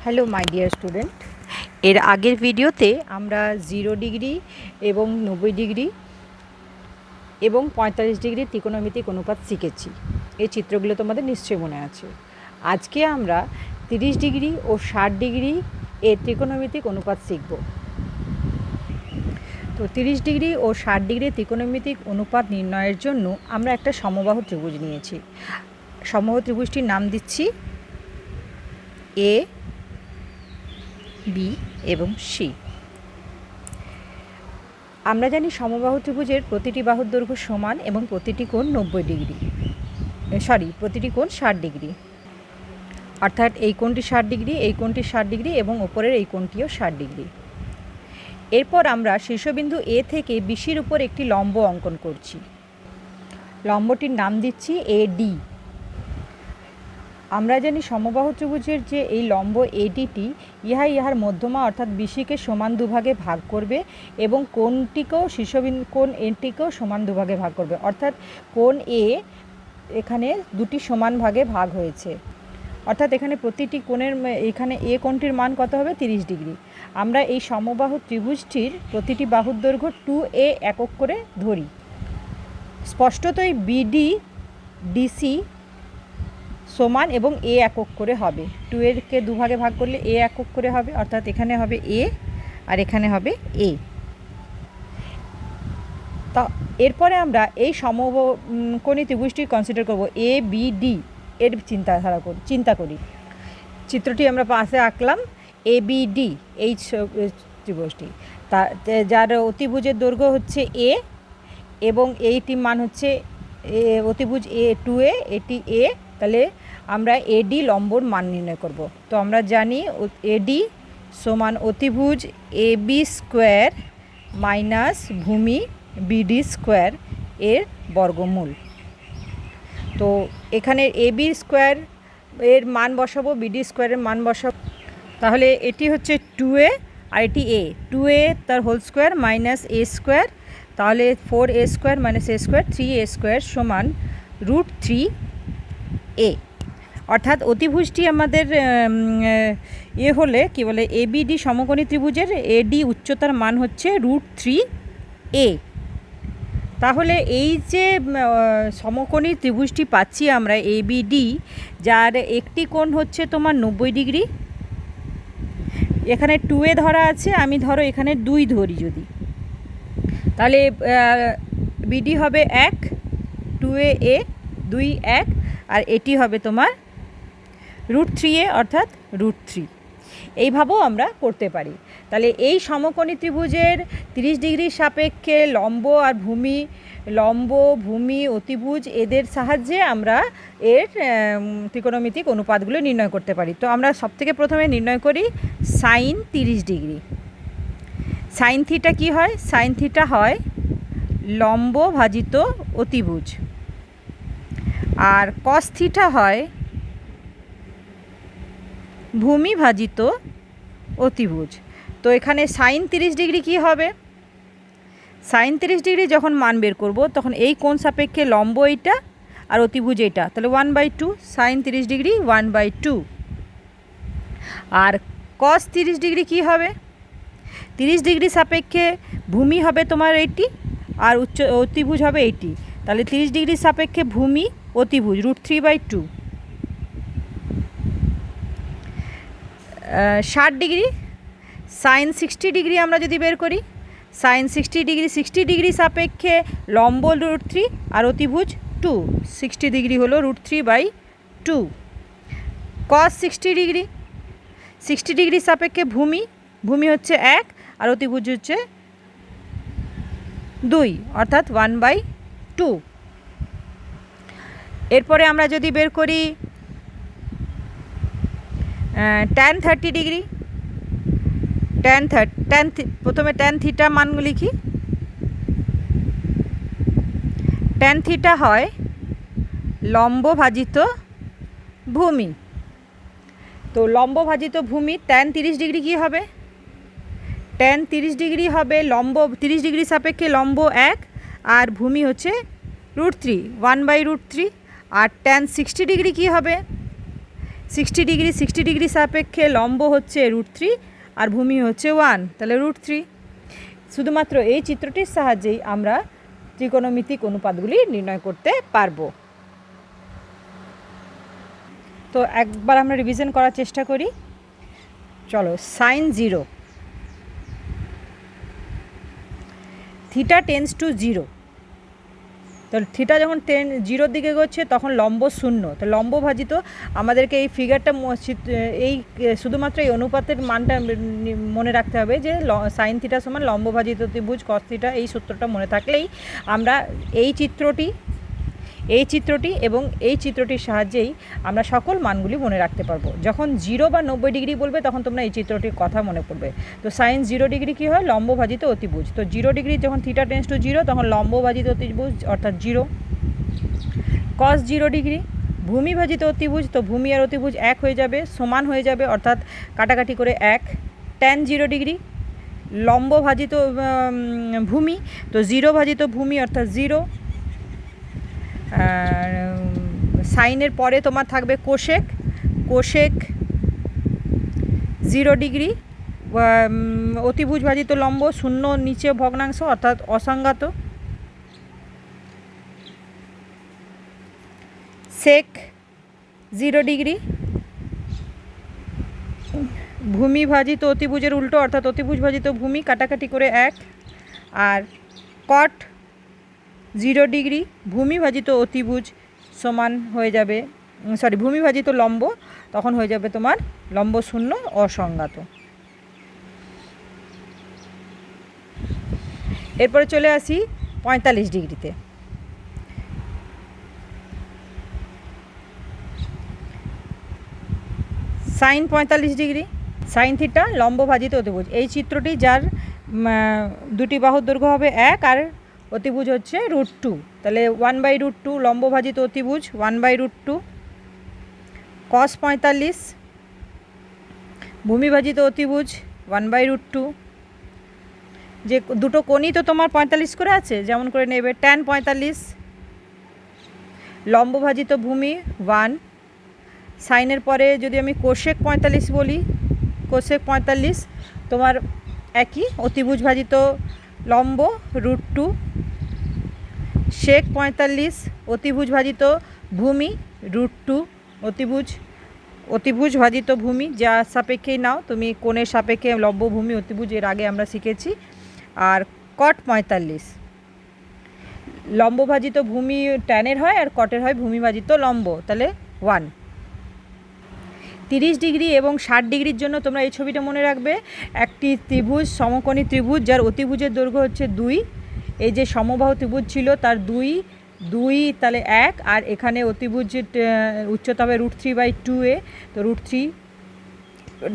Hello my dear student, এর আগের ভিডিওতে আমরা 0 ডিগ্রি এবং 90 ডিগ্রি এবং 45 ডিগ্রি ত্রিকোণমিতিক অনুপাত শিখেছি। এই চিত্রগুলো তোমাদের নিশ্চয়ই মনে আছে। আজকে আমরা 30 ডিগ্রি ও 60 ডিগ্রি এর ত্রিকোণমিতিক অনুপাত শিখব। তো 30 ডিগ্রি ও 60 ডিগ্রি ত্রিকোণমিতিক অনুপাত নির্ণয়ের জন্য আমরা একটা সমবাহু ত্রিভুজ নিয়েছি। সমবাহু ত্রিভুজটির নাম দিচ্ছি এ, বি এবং সি। আমরা জানি সমবাহু ত্রিভুজের প্রতিটি বাহুর দৈর্ঘ্য সমান এবং প্রতিটি কোণ 90 ডিগ্রি, প্রতিটি কোণ 60 ডিগ্রি, অর্থাৎ এই কোণটি 60 ডিগ্রি, এই কোণটি 60 ডিগ্রি এবং ওপরের এই কোণটিও 60 ডিগ্রি। এরপর আমরা শীর্ষবিন্দু এ থেকে বিসির উপর একটি লম্ব অঙ্কন করছি। লম্বটির নাম দিচ্ছি এডি। আমরা জানি সমবাহু ত্রিভুজের যে এই লম্ব এডিটি ইহার মধ্যমা অর্থাৎ বিসিকে সমান দুভাগে ভাগ করবে এবং কোণটিকেও শীর্ষবিন্দু কোণ এটিকেও সমান দুভাগে ভাগ করবে, অর্থাৎ কোণ এ এখানে দুটি সমান ভাগে ভাগ হয়েছে, অর্থাৎ এখানে প্রতিটি কোণের এখানে এ কোণটির মান কত হবে? 30 ডিগ্রি। আমরা এই সমবাহু ত্রিভুজটির প্রতিটি বাহুর দৈর্ঘ্য 2a একক করে ধরি। স্পষ্টতই বিডি ডিসি সমান এবং এ একক করে হবে। 2 এরকে দুভাগে ভাগ করলে এ একক করে হবে, অর্থাৎ এখানে হবে এ আর এখানে হবে এ। তা এরপরে আমরা এই সমকোণী ত্রিভুজটি কনসিডার করব, এ বি ডি এর চিন্তা করি। চিত্রটি আমরা পাশে আঁকলাম, এ বি ডি এই ত্রিভুজটি, যার অতিভুজের দৈর্ঘ্য হচ্ছে এ এবং এইটির মান হচ্ছে অতিভুজ এ 2a, এটি এ। তাহলে আমরা এডি লম্বর মান নির্ণয় করব। তো আমরা জানি এডি সমান অতিভুজ এ বি স্কোয়ার মাইনাস ভূমি বিডি স্কোয়ার এর বর্গমূল। তো এখানে এ বি স্কোয়ার এর মান বসাবো, বিডি স্কোয়ারের মান বসাবো। তাহলে এটি হচ্ছে 2a আর এটি এ, 2a তার হোল স্কোয়ার মাইনাস এ স্কোয়ার, তাহলে 4a স্কোয়ার মাইনাস এ স্কোয়ার 3a স্কোয়ার সমান √3a। অর্থাৎ অতিভুজটি আমাদের হলে কি বলে এবিডি সমকোণী ত্রিভুজের এডি উচ্চতার মান হচ্ছে √3a। তাহলে এই যে সমকোণী ত্রিভুজটি পাচ্ছি আমরা এবিডি, যার একটি কোণ হচ্ছে তোমার 90 ডিগ্রি, এখানে 2a ধরা আছে, আমি ধরো এখানে 2 ধরি যদি, তাহলে বিডি হবে 1, 2a 2 1, আর এটি হবে তোমার √3a অর্থাৎ √3। এইভাবেও আমরা করতে পারি। তাহলে এই সমকোণী ত্রিভুজের 30 ডিগ্রির সাপেক্ষে লম্ব আর ভূমি অতিভুজ এদের সাহায্যে আমরা এর ত্রিকোণমিতিক অনুপাতগুলো নির্ণয় করতে পারি। তো আমরা সবথেকে প্রথমে নির্ণয় করি সাইন 30 ডিগ্রি। সাইন থিটা কী হয়? সাইন থিটা হয় লম্ব ভাজিত অতিভুজ, আর কস থিটা হয় ভূমি ভাজিত অতিভুজ। তো এখানে সাইন 30 ডিগ্রি কী হবে? সাইন 30 ডিগ্রি যখন মান বের করব তখন এই কোণ সাপেক্ষে লম্ব এইটা আর অতিভুজ এইটা, তাহলে 1/2 সাইন 30 ডিগ্রি 1/2। আর কস 30 ডিগ্রি কী হবে? 30 ডিগ্রি সাপেক্ষে ভূমি হবে তোমার এইটি আর অতিভুজ হবে এইটি, তাহলে 30 ডিগ্রি সাপেক্ষে ভূমি অতিভুজ √3/2। 60 ডিগ্রি সাইন 60 ডিগ্রি আমরা যদি বের করি, সাইন 60 ডিগ্রি সাপেক্ষে লম্ব √3 আর অতিভুজ 2, 60 ডিগ্রি হলো √3/2। কস 60 ডিগ্রি সাপেক্ষে ভূমি হচ্ছে 1 আর অতিভুজ হচ্ছে 2, অর্থাৎ 1/2। এরপরে আমরা যদি বের করি tan 30 ডিগ্রি, প্রথমে tan থিটা মান লিখি। tan থিটা হয় লম্ব ভাজিত ভূমি। তো লম্ব ভাজিত ভূমি tan 30 ডিগ্রি কী হবে? tan 30 ডিগ্রি হবে লম্ব 30 ডিগ্রি সাপেক্ষে লম্ব 1 আর ভূমি হচ্ছে √3, 1/√3। আর tan 60 ডিগ্রি কী হবে? 60 ডিগ্রি সাপেক্ষে লম্ব হচ্ছে √3 আর ভূমি হচ্ছে 1, তাহলে √3। শুধুমাত্র এই চিত্রটির সাহায্যেই আমরা ত্রিকোণমিতিক অনুপাতগুলি নির্ণয় করতে পারবো। তো একবার আমরা রিভিশন করার চেষ্টা করি। চলো, sin 0, থিটা টেন্স টু 0, তো থিটা যখন 0 দিকে এগোচ্ছে তখন লম্ব 0, তো লম্ব ভাজিত আমাদেরকে এই ফিগারটা এই শুধুমাত্র এই অনুপাতের মানটা মনে রাখতে হবে যে সাইন থিটা সমান লম্ব ভাজিত ত্রিভুজ কস থিটা, এই সূত্রটা মনে থাকলেই আমরা এই চিত্রটি এবং এই চিত্রটির সাহায্যেই আমরা সকল মানগুলি মনে রাখতে পারবো। যখন 0 বা 90 ডিগ্রি বলবে তখন তোমরা এই চিত্রটির কথা মনে পড়বে। তো সাইন 0 ডিগ্রি কী হয়? লম্ব ভাজিত অতিভুজ। তো 0 ডিগ্রি যখন থিটা টেন্স টু 0 তখন লম্ব ভাজিত অতিভুজ অর্থাৎ 0। কস 0 ডিগ্রি ভূমি ভাজিত অতিভুজ, তো ভূমি আর অতিভুজ এক হয়ে যাবে, সমান হয়ে যাবে অর্থাৎ কাটাকাটি করে 1। ট্যান 0 ডিগ্রি লম্ব ভাজিত ভূমি, তো 0 ভাজিত ভূমি অর্থাৎ 0। সাইনের পরে তোমার থাকবে কোশেক 0 ডিগ্রি অতিভুজ ভাজিত লম্ব, 0 নিচে ভগ্নাংশ অর্থাৎ অসংজ্ঞাত। সেক 0 ডিগ্রি ভূমি ভাজিত অতিভুজের উল্টো অর্থাৎ অতিভুজ ভাজিত ভূমি, কাটাকাটি করে 1। আর কট 0 ডিগ্রি ভূমি ভাজিত অতিভুজ সমান হয়ে যাবে, ভূমি ভাজিত লম্ব, তখন হয়ে যাবে তোমার লম্ব 0 অসংজ্ঞাত। এরপরে চলে আসি 45 ডিগ্রিতে। সাইন 45 ডিগ্রি সাইন থিটা লম্ব ভাজিত অতিভুজ, এই চিত্রটি যার দুটি বাহুর দৈর্ঘ্য হবে 1 আর অতিভুজ হচ্ছে √2, তাহলে 1/√2 লম্ব ভাজিত অতিভুজ 1/√2। কস 45 ভূমি ভাজিত অতিভুজ 1/√2। যে দুটো কোণই তো তোমার 45 করে আছে, যেমন করে নেবে। ট্যান 45 লম্ব ভাজিত ভূমি 1। সাইনের পরে যদি আমি কোশেক 45 বলি, কোশেক 45 তোমার একই, অতিভুজ ভাজিত লম্ব √2। শেক 45 অতিভুজ ভাজিত ভূমি √2, অতিভুজ ভাজিত ভূমি যা সাপেক্ষেই নাও তুমি, কোণের সাপেক্ষে লম্ব ভূমি অতিভুজ এর আগে আমরা শিখেছি। আর কট 45 লম্ব ভাজিত ভূমি ট্যানের হয় আর কটের হয় ভূমি ভাজিত লম্ব, তাহলে 1। 30 ডিগ্রি এবং 60 ডিগ্রির জন্য তোমরা এই ছবিটা মনে রাখবে। একটি ত্রিভুজ, সমকোণী ত্রিভুজ যার অতিভুজের দৈর্ঘ্য হচ্ছে 2, এই যে সমবাহু ত্রিভুজ ছিল তার 2 তাহলে 1, আর এখানে অতিভুজের উচ্চতা হবে √3/2a, তো √3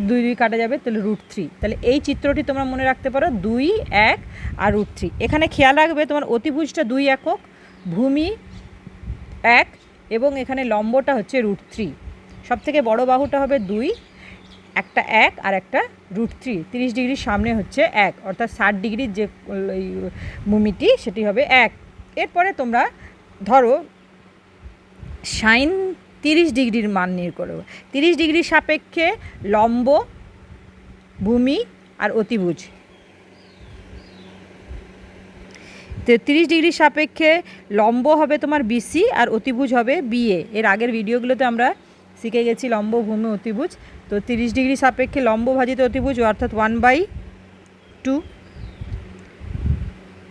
2 কাটা যাবে, তাহলে √3। তাহলে এই চিত্রটি তোমরা মনে রাখতে পারো 2, 1 আর √3। এখানে খেয়াল রাখবে তোমার অতিভুজটা 2 একক, ভূমি 1 এবং এখানে লম্বটা হচ্ছে √3। সবথেকে বড় বাহুটা হবে 2, একটা 1 আর একটা √3। 30 ডিগ্রির সামনে হচ্ছে 1, অর্থাৎ 60 ডিগ্রির যে ভূমিটি সেটি হবে 1। এরপরে তোমরা ধরো সাইন 30 ডিগ্রির মান নির্ণয় করো। 30 ডিগ্রির সাপেক্ষে লম্ব, ভূমি আর অতিভুজ। তো 30 ডিগ্রির সাপেক্ষে লম্ব হবে তোমার BC আর অতিভুজ হবে BA। এর আগের ভিডিওগুলোতে আমরা শিখে গেছি লম্ব, ভূমি, অতিভুজ। তো 30 ডিগ্রি সাপেক্ষে লম্ব ভাজিত অতিভুজ অর্থাৎ 1/2।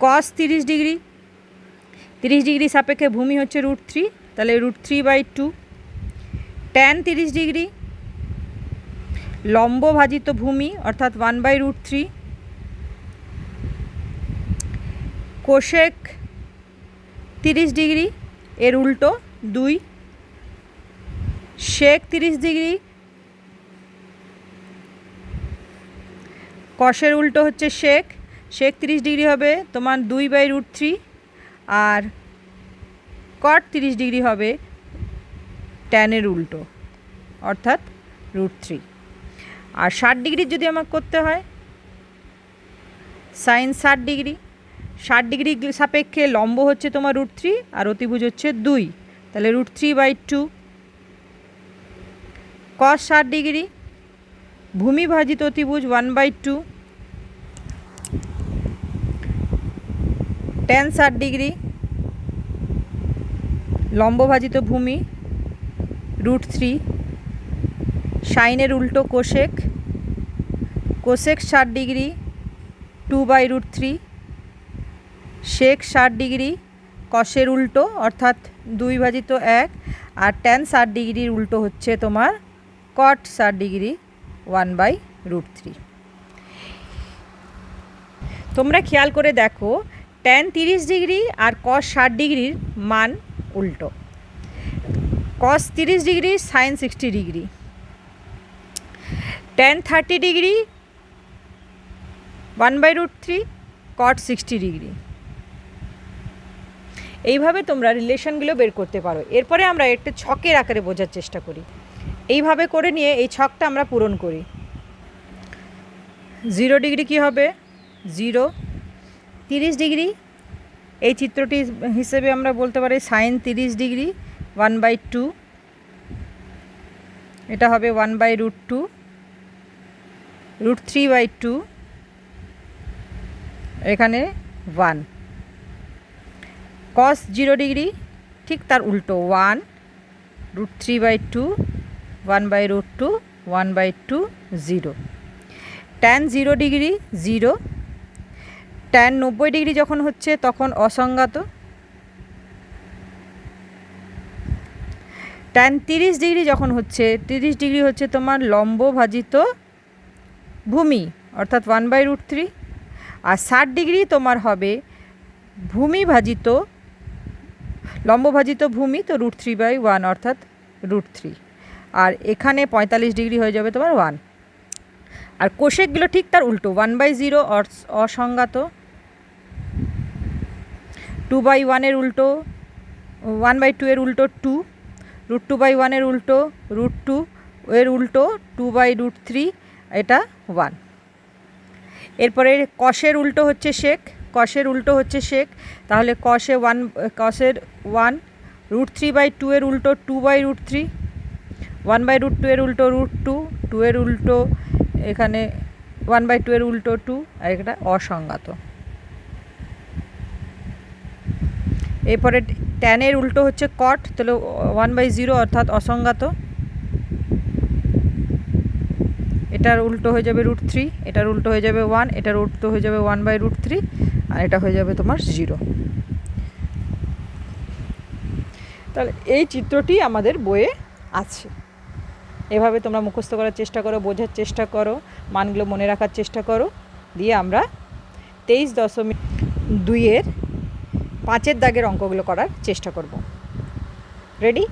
কস 30 ডিগ্রি সাপেক্ষে ভূমি হচ্ছে √3, তাহলে √3/2। ট্যান 30 ডিগ্রি লম্ব ভাজিত ভূমি অর্থাৎ 1/√3। কোশেক 30 ডিগ্রি এর উল্টো 2। শেক 30 ডিগ্রি কশের উল্টো হচ্ছে শেক 30 ডিগ্রি হবে তোমার 2/√3, আর কট 30 ডিগ্রি হবে ট্যানের উল্টো অর্থাৎ √3। আর 60 ডিগ্রির যদি আমাকে করতে হয়, সাইন 60 ডিগ্রি সাপেক্ষে লম্ব হচ্ছে তোমার √3 আর অতিভুজ হচ্ছে 2, তাহলে √3/2। কস 60 ডিগ্রি, ভূমি ভাজিত অতিভুজ 1/2, ট্যান 60 ডিগ্রি, লম্ব ভাজিত ভূমি √3, সাইনের উল্টো কোশেক, কোশেক 60 ডিগ্রি 2/√3, সেক 60 ডিগ্রি, কসের উল্টো অর্থাৎ 2/1, আর ট্যান 60 ডিগ্রির উল্টো হচ্ছে তোমার কট 60 ডিগ্রি 1/√3। তোমরা খেয়াল করে দেখো ট্যান 30 ডিগ্রি আর কস 60 ডিগ্রির মান উল্টো। কস 30 degree sine 60 degree, tan 30 degree 1/√3, কট 60 ডিগ্রি। এইভাবে তোমরা রিলেশনগুলো বের করতে পারো। এরপরে আমরা একটা ছকের আকারে বোঝার চেষ্টা করি। এইভাবে করে নিয়ে এই ছকটা আমরা পূরণ করি। 0 ডিগ্রি কী হবে? 0। 30 ডিগ্রি এই চিত্রটি হিসেবে আমরা বলতে পারি সাইন 30 ডিগ্রি 1/2, এটা হবে 1/√2, √3/2, এখানে 1। কস 0 ডিগ্রি ঠিক তার উল্টো 1, √3/2, 1/√2, 1/2, 0। ট্যান 0 ডিগ্রি 0, ট্যান 90 ডিগ্রি যখন হচ্ছে তখন অসংজ্ঞাত। ট্যান 30 ডিগ্রি যখন হচ্ছে, 30 ডিগ্রি হচ্ছে তোমার লম্ব ভাজিত ভূমি অর্থাৎ 1/√3, আর 60 ডিগ্রি তোমার হবে ভূমি ভাজিত লম্ব ভাজিত ভূমি, তো √3/1 অর্থাৎ √3, আর এখানে 45 ডিগ্রি হয়ে যাবে তোমার 1। আর কোশেকগুলো ঠিক তার উল্টো 1/0 অসংজ্ঞাত, 2/1 এর উল্টো 1/2 এর উল্টো 2, √2/1 এর উল্টো √2 এর উল্টো 2/√3, এটা 1। এরপরে কসের উল্টো হচ্ছে সেক, কসের উল্টো হচ্ছে সেক, তাহলে কসের 1, √3/2 এর উল্টো 2/√3, 1/√2 এর উল্টো √2, 2 এর উল্টো এখানে 1/2 এর উল্টো 2, আর এটা অসংজ্ঞাত। এরপরে ট্যানের উল্টো হচ্ছে কট, তাহলে 1/0 অর্থাৎ অসংজ্ঞাত, এটার উল্টো হয়ে যাবে √3, এটার উল্টো হয়ে যাবে 1, এটার উল্টো হয়ে যাবে 1/√3, আর এটা হয়ে যাবে তোমার 0। তাহলে এই চিত্রটি আমাদের বইয়ে আছে। এভাবে তোমরা মুখস্থ করার চেষ্টা করো, বোঝার চেষ্টা করো, মানগুলো মনে রাখার চেষ্টা করো, দিয়ে আমরা 23.2 এর 5 দাগের অঙ্কগুলো করার চেষ্টা করব। রেডি?